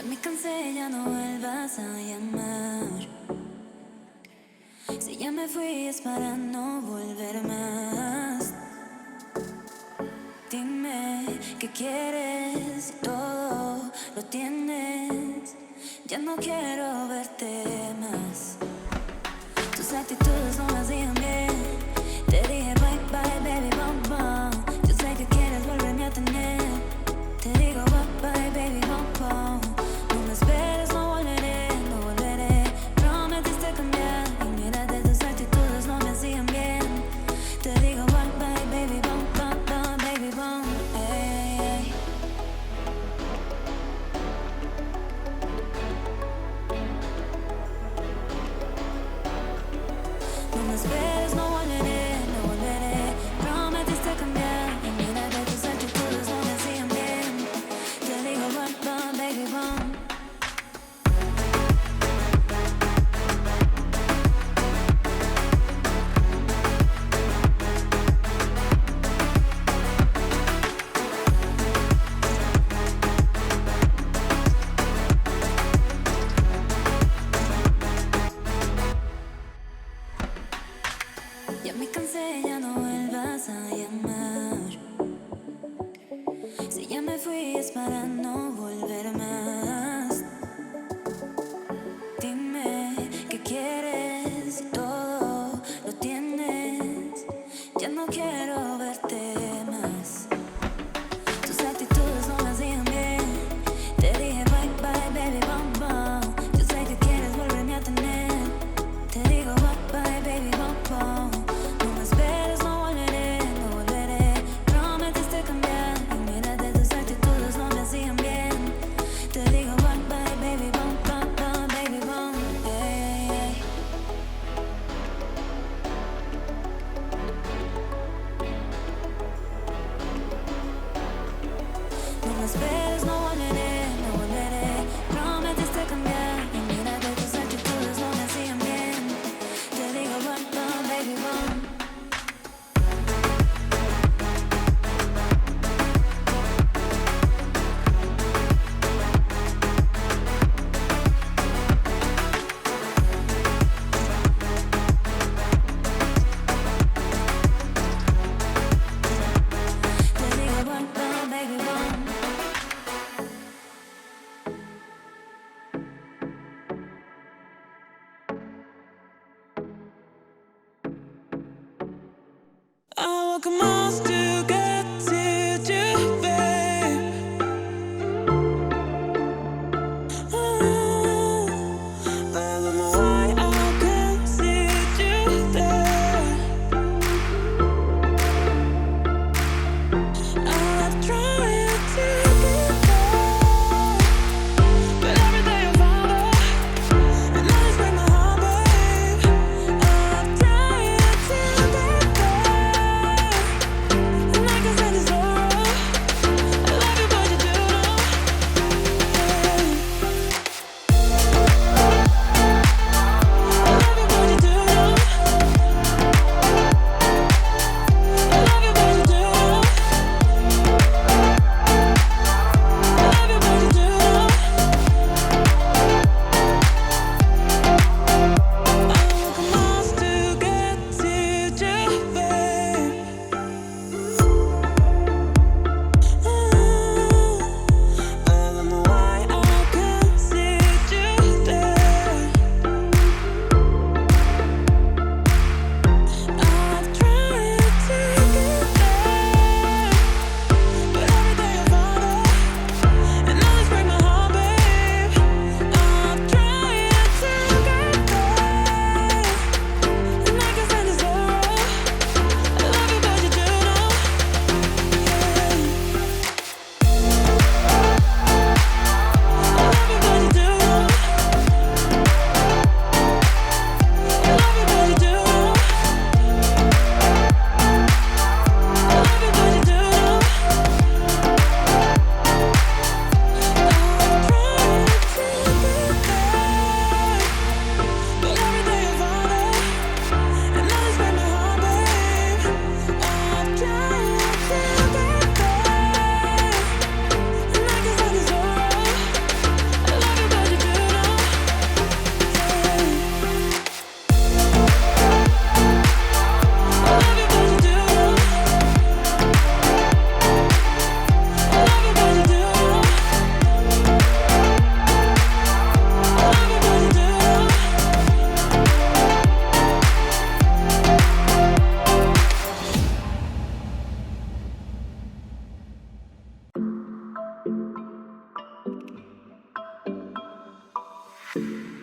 me cansé, ya no vuelvas a llamar. Si ya me fui es para no volver más. Dime qué quieres, si todo lo tienes. Ya no quiero verte más. Tus actitudes no me hacían bien. Te dije bye bye baby bum bum. Yo sé que quieres volverme a tener. Te digo bye bye baby bum bum. No me esperes, no volveré, no volveré. Prometiste cambiar y mírate, tus actitudes no me hacían bien. Te digo bye bye baby bum bum bum baby bum. Ey, ey. No me esperes, no volveré, no volveré. Prometiste cambiar y mírate, tus actitudes no me hacían bien. Te digo bye bye baby bum. Ya me cansé, ya no vuelvas a llamar. Si ya me fui es para no volver más. Dime qué quieres, si todo lo tienes. Ya no quiero verte más. Tus actitudes no me hacían bien. Te dije bye bye baby bum bum. Yo sé que quieres volverme a tener. Te digo bye bye baby bum bum. No me esperes, no volveré, no volveré. Prometiste cambiar y mírate, tus actitudes no me hacían bien. Te digo bye bye baby bum bum bum baby bum. Ey, ey. No me esperes, no volveré, no volveré. Prometiste cambiar y mírate, tus actitudes no me hacían bien. Te digo bye bye baby bum. Te digo bye bye baby bum. I walk miles to get to you, babe. I don't know why I can't see you there. I'm trying to get there, but every day I find it, and now it's break my heart, babe. I'm trying to get there. you.